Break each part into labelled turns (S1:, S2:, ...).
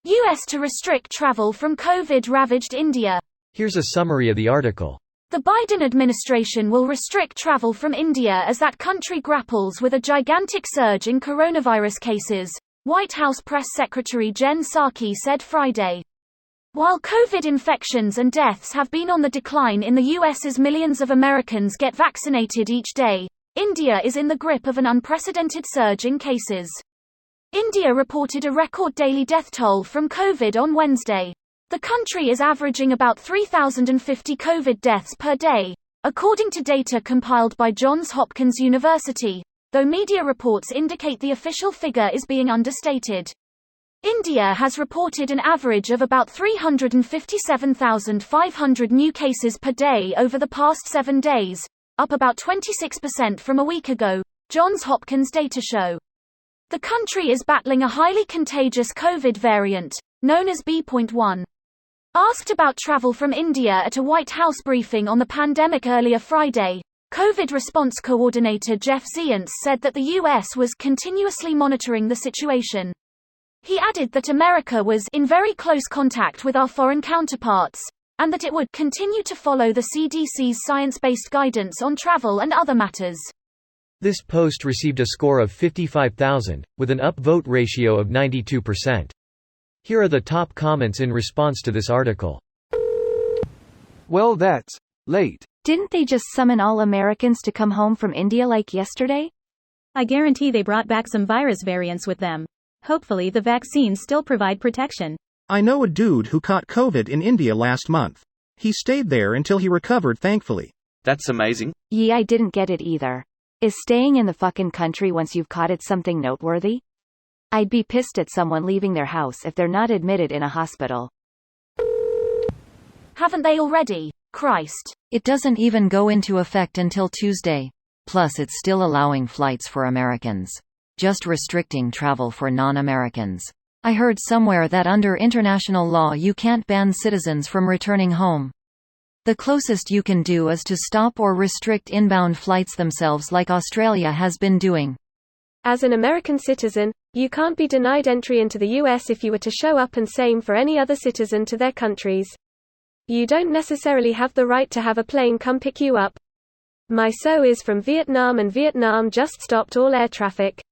S1: US to restrict travel from Covid-ravaged India.
S2: Here's a summary of the article.
S1: The Biden administration will restrict travel from India as that country grapples with a gigantic surge in coronavirus cases, White House Press Secretary Jen Psaki said Friday. While COVID infections and deaths have been on the decline in the US as millions of Americans get vaccinated each day, India is in the grip of an unprecedented surge in cases. India reported a record daily death toll from COVID on Wednesday. The country is averaging about 3,050 COVID deaths per day, according to data compiled by Johns Hopkins University, though media reports indicate the official figure is being understated. India has reported an average of about 357,500 new cases per day over the past 7 days, up about 26% from a week ago, Johns Hopkins data show. The country is battling a highly contagious COVID variant, known as B.1. Asked about travel from India at a White House briefing on the pandemic earlier Friday, COVID response coordinator Jeff Zients said that the U.S. was continuously monitoring the situation. He added that America was in very close contact with our foreign counterparts, and that it would continue to follow the CDC's science-based guidance on travel and other matters.
S2: This post received a score of 55,000, with an upvote ratio of 92%. Here are the top comments in response to this article.
S3: Well, that's late.
S4: Didn't they just summon all Americans to come home from India like yesterday?
S5: I guarantee they brought back some virus variants with them. Hopefully the vaccines still provide protection.
S6: I know a dude who caught COVID in India last month. He stayed there until he recovered, thankfully.
S7: That's amazing.
S4: Yeah, I didn't get it either. Is staying in the fucking country once you've caught it something noteworthy? I'd be pissed at someone leaving their house if they're not admitted in a hospital.
S1: Haven't they already? Christ.
S8: It doesn't even go into effect until Tuesday. Plus it's still allowing flights for Americans. Just restricting travel for non-Americans. I heard somewhere that under international law you can't ban citizens from returning home. The closest you can do is to stop or restrict inbound flights themselves like Australia has been doing.
S9: As an American citizen, you can't be denied entry into the US if you were to show up, and same for any other citizen to their countries. You don't necessarily have the right to have a plane come pick you up. My so is from Vietnam, and Vietnam just stopped all air traffic.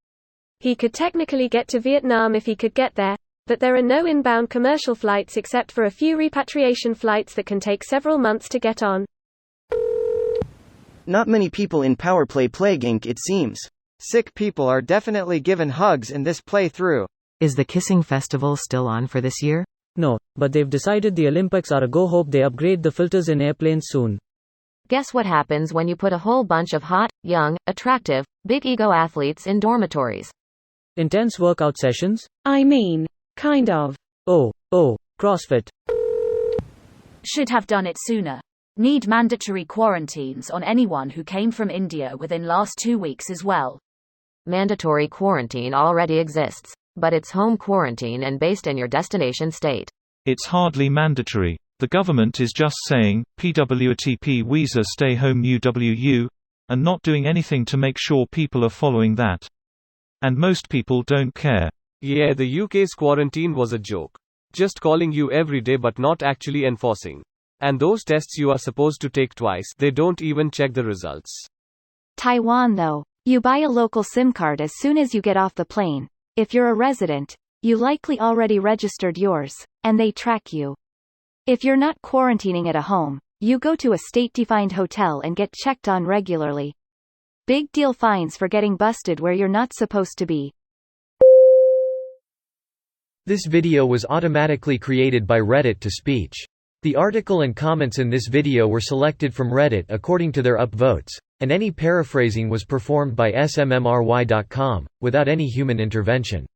S9: He could technically get to Vietnam if he could get there, but there are no inbound commercial flights except for a few repatriation flights that can take several months to get on.
S10: Not many people in Power Play Plague Inc., it seems.
S11: Sick people are definitely given hugs in this playthrough.
S12: Is the kissing festival still on for this year?
S13: No, but they've decided the Olympics are a go. Hope they upgrade the filters in airplanes soon.
S14: Guess what happens when you put a whole bunch of hot, young, attractive, big ego athletes in dormitories?
S13: Intense workout sessions?
S5: I mean, kind of.
S13: Oh, CrossFit.
S1: Should have done it sooner. Need mandatory quarantines on anyone who came from India within last 2 weeks as well.
S14: Mandatory quarantine already exists, but it's home quarantine and based in your destination state.
S15: It's hardly mandatory. The government is just saying, PWTP Weezer stay home UWU, and not doing anything to make sure people are following that. And most people don't care.
S3: Yeah, the UK's quarantine was a joke. Just calling you every day but not actually enforcing. And those tests you are supposed to take twice, they don't even check the results.
S4: Taiwan though, you buy a local SIM card as soon as you get off the plane. If you're a resident, you likely already registered yours, and they track you. If you're not quarantining at a home, you go to a state-defined hotel and get checked on regularly. Big deal fines for getting busted where you're not supposed to be.
S2: This video was automatically created by Reddit to speech. The article and comments in this video were selected from Reddit according to their upvotes, and any paraphrasing was performed by smmry.com, without any human intervention.